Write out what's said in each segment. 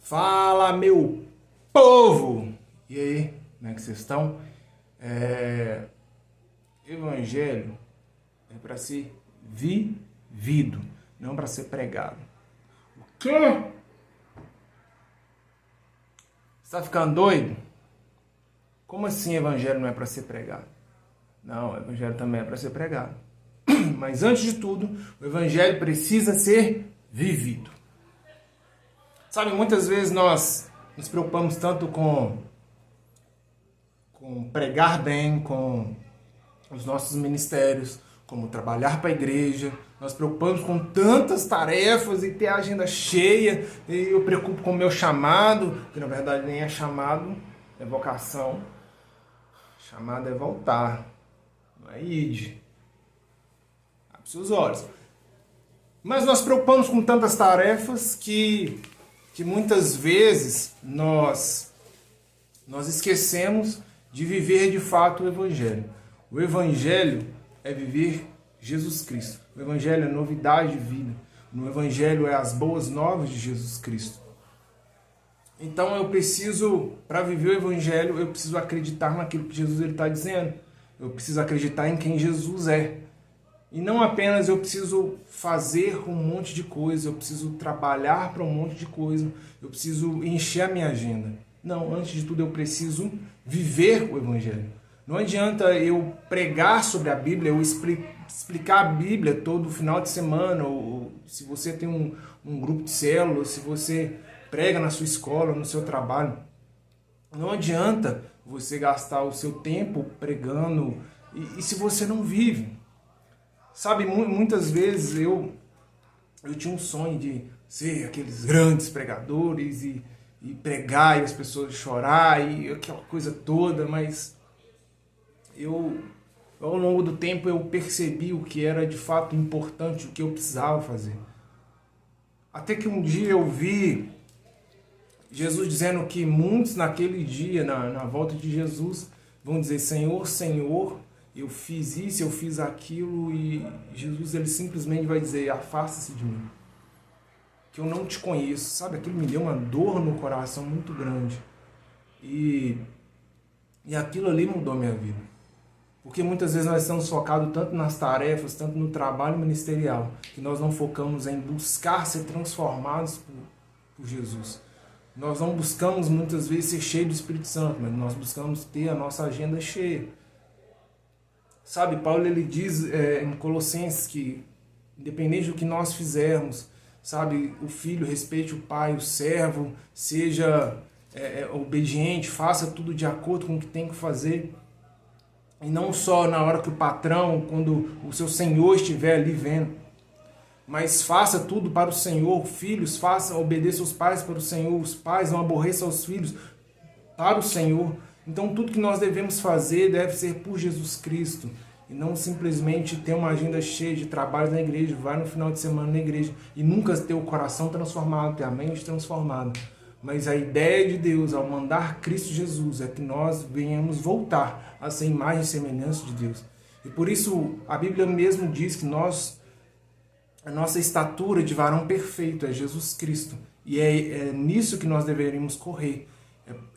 Fala, meu povo! E aí, como é que vocês estão? Evangelho é para ser vivido, não para ser pregado. O quê? Você tá ficando doido? Como assim evangelho não é para ser pregado? Não, o evangelho também é para ser pregado. Mas antes de tudo, o evangelho precisa ser vivido. Sabe, muitas vezes nós nos preocupamos tanto com pregar bem, com os nossos ministérios, como trabalhar para a igreja. Nós preocupamos com tantas tarefas e ter a agenda cheia. E eu preocupo com o meu chamado, que na verdade nem é chamado, é vocação. Chamado é voltar, não é ide. Abre seus olhos. Mas nós preocupamos com tantas tarefas que muitas vezes nós esquecemos de viver de fato o Evangelho. O Evangelho é viver Jesus Cristo. O Evangelho é novidade de vida. O Evangelho é as boas novas de Jesus Cristo. Então eu preciso, para viver o Evangelho, eu preciso acreditar naquilo que Jesus está dizendo. Eu preciso acreditar em quem Jesus é. E não apenas eu preciso fazer um monte de coisa, eu preciso trabalhar para um monte de coisa, eu preciso encher a minha agenda. Não, antes de tudo eu preciso viver o Evangelho. Não adianta eu pregar sobre a Bíblia, eu explicar a Bíblia todo final de semana, ou se você tem um grupo de célula, se você prega na sua escola, no seu trabalho. Não adianta você gastar o seu tempo pregando e se você não vive. Sabe, muitas vezes eu tinha um sonho de ser aqueles grandes pregadores e pregar e as pessoas chorar e aquela coisa toda, mas ao longo do tempo eu percebi o que era de fato importante, o que eu precisava fazer. Até que um dia eu vi Jesus dizendo que muitos naquele dia, na volta de Jesus, vão dizer: Senhor, Senhor, eu fiz isso, eu fiz aquilo, e Jesus ele simplesmente vai dizer: afasta-se de mim, que eu não te conheço. Sabe, aquilo me deu uma dor no coração muito grande. E aquilo ali mudou minha vida. Porque muitas vezes nós estamos focados tanto nas tarefas, tanto no trabalho ministerial, que nós não focamos em buscar ser transformados por Jesus. Nós não buscamos muitas vezes ser cheios do Espírito Santo, mas nós buscamos ter a nossa agenda cheia. Sabe, Paulo ele diz em Colossenses que, independente do que nós fizermos, sabe, o filho respeite o pai, o servo seja obediente, faça tudo de acordo com o que tem que fazer. E não só na hora que o patrão, quando o seu senhor estiver ali vendo, mas faça tudo para o Senhor. Filhos, obedeçam os pais para o Senhor. Os pais não aborreçam os filhos para o Senhor. Então tudo que nós devemos fazer deve ser por Jesus Cristo. E não simplesmente ter uma agenda cheia de trabalho na igreja, vai no final de semana na igreja e nunca ter o coração transformado, ter a mente transformada. Mas a ideia de Deus ao mandar Cristo Jesus é que nós venhamos voltar a ser imagem e semelhança de Deus. E por isso a Bíblia mesmo diz que a nossa estatura de varão perfeito é Jesus Cristo. E é nisso que nós deveríamos correr.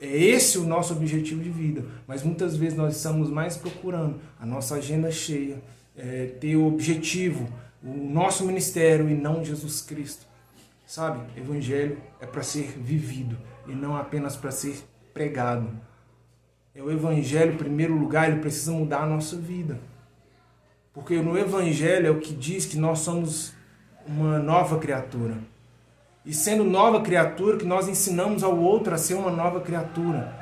É esse o nosso objetivo de vida. Mas muitas vezes nós estamos mais procurando a nossa agenda cheia, ter o objetivo, o nosso ministério e não Jesus Cristo. Sabe? Evangelho é para ser vivido e não apenas para ser pregado. O Evangelho, em primeiro lugar, ele precisa mudar a nossa vida. Porque no Evangelho é o que diz que nós somos uma nova criatura. E sendo nova criatura, que nós ensinamos ao outro a ser uma nova criatura.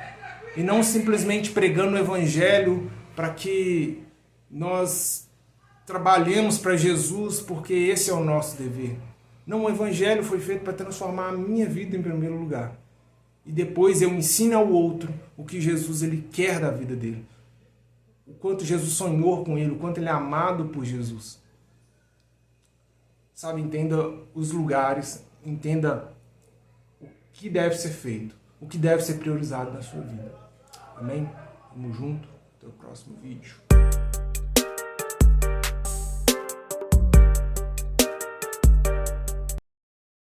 E não simplesmente pregando o Evangelho para que nós trabalhemos para Jesus, porque esse é o nosso dever. Não, o Evangelho foi feito para transformar a minha vida em primeiro lugar. E depois eu ensino ao outro o que Jesus ele quer da vida dele. O quanto Jesus sonhou com ele, o quanto ele é amado por Jesus. Sabe, entenda os lugares, entenda o que deve ser feito, o que deve ser priorizado na sua vida. Amém? Tamo junto, até o próximo vídeo.